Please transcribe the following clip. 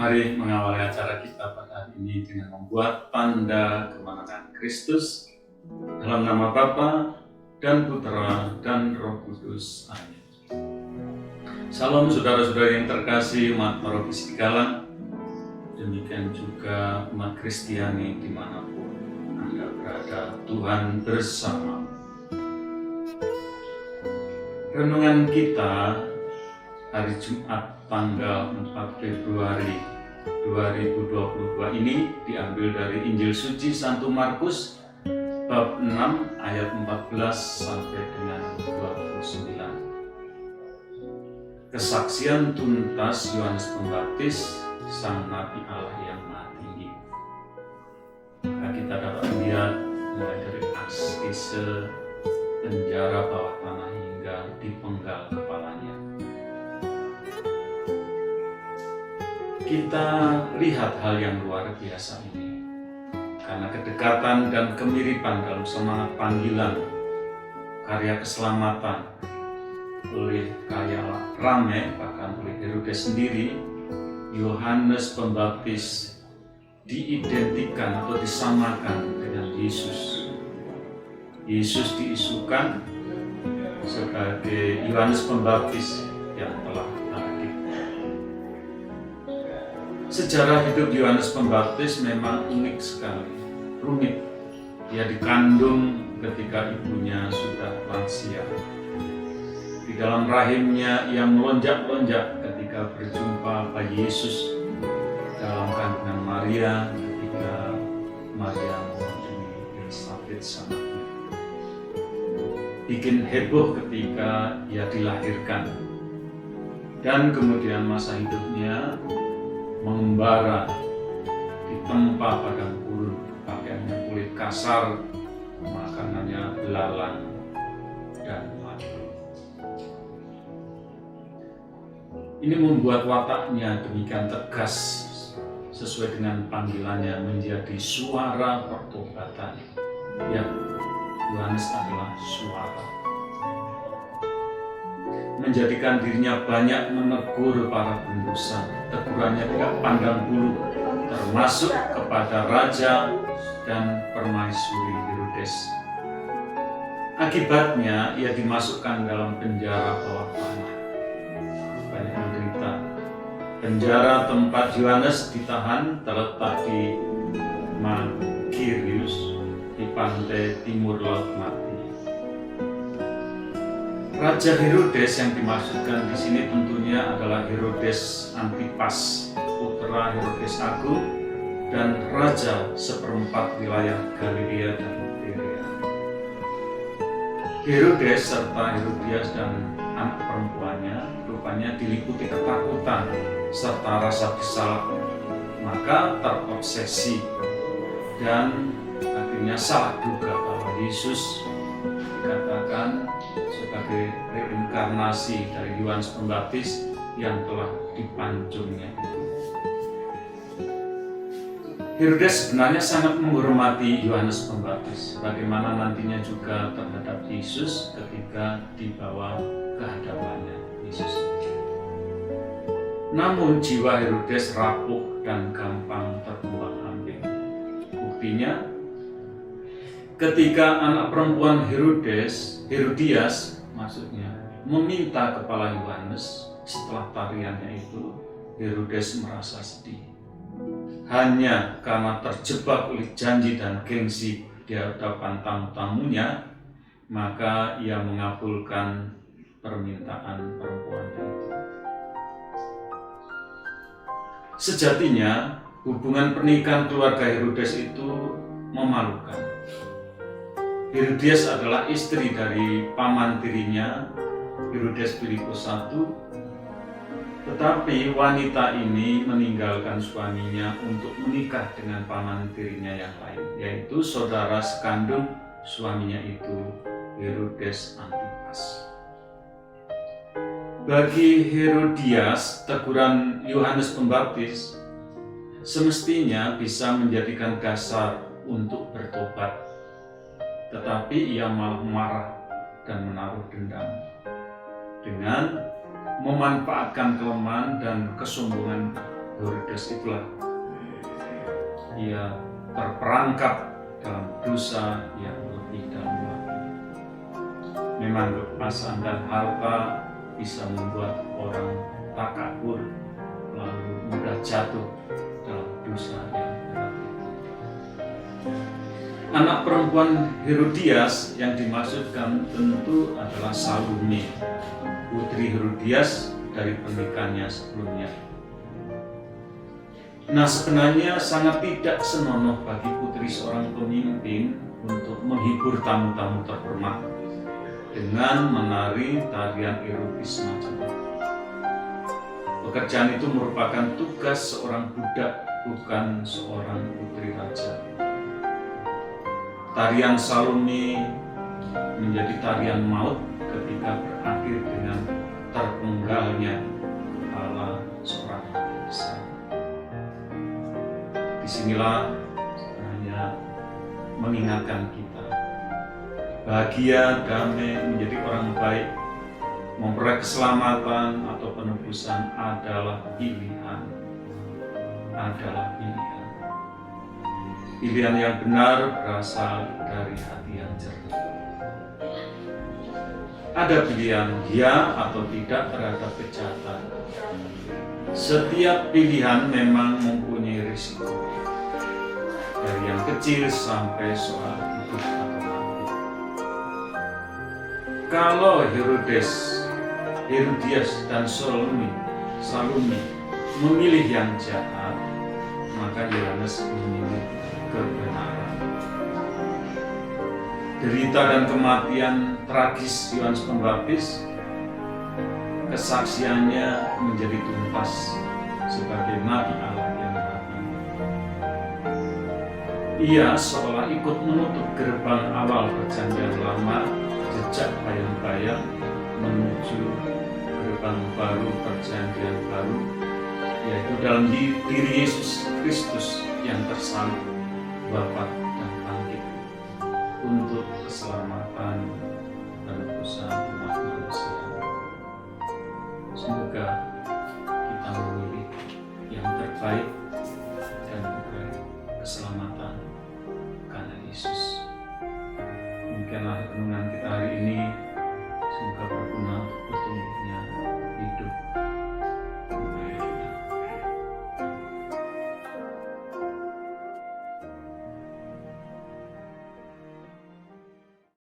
Mari mengawali acara kita pada hari ini dengan membuat tanda kemenangan Kristus dalam nama Bapa dan Putera dan Roh Kudus. Amin. Salam saudara-saudara yang terkasih, umat Paroki Sigala, demikian juga umat Kristiani dimanapun Anda berada, Tuhan bersama. Renungan kita hari Jumat tanggal 4 Februari 2022 ini diambil dari Injil Suci Santo Markus bab 6 ayat 14 sampai dengan 29. Kesaksian tuntas Yohanes Pembaptis, Sang Nabi Allah yang Maha Tinggi. Maka kita dapat melihat mulai dari askese, penjara bawah tanah hingga dipenggal kepalanya. Kita lihat hal yang luar biasa ini karena kedekatan dan kemiripan dalam semangat panggilan karya keselamatan oleh kaya rame, bahkan oleh Herodes sendiri. Yohanes Pembaptis diidentikan atau disamakan dengan Yesus. Yesus diisukan sebagai Yohanes Pembaptis yang telah bangkit. Sejarah hidup Yohanes Pembaptis memang unik sekali, rumit. Ia dikandung ketika ibunya sudah lansia. Di dalam rahimnya ia melonjak-lonjak ketika berjumpa bayi Yesus dalam kandungan Maria ketika Maria mengunjungi Elisabet sanaknya. Bikin heboh ketika ia dilahirkan, dan kemudian masa hidupnya mengembara di tempat padang gurun, pakaiannya kulit kasar, makanannya belalang dan madu. Ini membuat wataknya demikian tegas sesuai dengan panggilannya menjadi suara pertobatan. Ya, Yohanes adalah suara. Menjadikan dirinya banyak menegur para pendosa. Tegurannya tidak pandang bulu, termasuk kepada raja dan permaisuri Herodes. Akibatnya ia dimasukkan dalam penjara bawah tanah. Banyak menderita. Penjara tempat Yohanes ditahan terletak di Magirius, di pantai timur Laut Mati. Raja Herodes yang dimaksudkan di sini tentunya adalah Herodes Antipas, putra Herodes Agung dan raja seperempat wilayah Galilea dan Tiberia. Herodes serta Herodias dan anak perempuannya rupanya diliputi ketakutan serta rasa bersalah, maka terobsesi dan akhirnya salah duga bahwa Yesus dikatakan sebagai reinkarnasi dari Yohanes Pembaptis yang telah dipancungnya itu. Herodes sebenarnya sangat menghormati Yohanes Pembaptis, bagaimana nantinya juga terhadap Yesus ketika dibawa ke hadapannya Yesus. Namun jiwa Herodes rapuh dan gampang terbuang-ambing. Buktinya, ketika anak perempuan Herodias meminta kepala Yohanes setelah tariannya itu, Herodes merasa sedih. Hanya karena terjebak oleh janji dan gengsi di hadapan tamu-tamunya, maka ia mengabulkan permintaan perempuan itu. Sejatinya, hubungan pernikahan keluarga Herodes itu memalukan. Herodias adalah istri dari paman tirinya, Herodes Filipus I, tetapi wanita ini meninggalkan suaminya untuk menikah dengan paman tirinya yang lain, yaitu saudara sekandung suaminya itu, Herodes Antipas. Bagi Herodias, teguran Yohanes Pembaptis semestinya bisa menjadikan dasar untuk bertobat. Tetapi ia malah marah dan menaruh dendam dengan memanfaatkan kelemahan dan kesombongan Herodes itulah ia terperangkap dalam dosa yang lebih dalam lagi. Memang kekuasaan dan harta bisa membuat orang takabur, lalu mudah jatuh dalam dosa yang berat itu. Anak perempuan Herodias yang dimaksudkan tentu adalah Salome, putri Herodias dari pernikahannya sebelumnya. Nah, sebenarnya sangat tidak senonoh bagi putri seorang pemimpin untuk menghibur tamu-tamu terhormat dengan menari tarian erotis semacam itu. Pekerjaan itu merupakan tugas seorang budak, bukan seorang putri raja. Tarian Salome menjadi tarian maut ketika berakhir dengan terpenggalnya kepala seorang besar. Disinilah sebenarnya mengingatkan kita, bahagia, damai, menjadi orang baik, memperoleh keselamatan atau penebusan adalah pilihan. Pilihan yang benar berasal dari hati yang jernih. Ada pilihan ya atau tidak terhadap kejahatan. Setiap pilihan memang mempunyai risiko, dari yang kecil sampai soal hidup atau mati. Kalau Herodias dan Salome memilih yang jahat, maka Yohanes memilih kebenaran. Derita dan kematian tragis Yohanes Pembaptis, kesaksiannya menjadi tuntas sebagai nabi Allah yang mati. Ia seolah ikut menutup gerbang awal perjanjian lama, jejak bayang-bayang menuju gerbang baru perjanjian baru, yaitu dalam diri Yesus Kristus yang tersalib, wafat dan bangkit untuk keselamatan dan penebusan umat manusia. Semoga kita memilih yang terbaik dan memperoleh keselamatan karena Yesus. Demikianlah renungan kita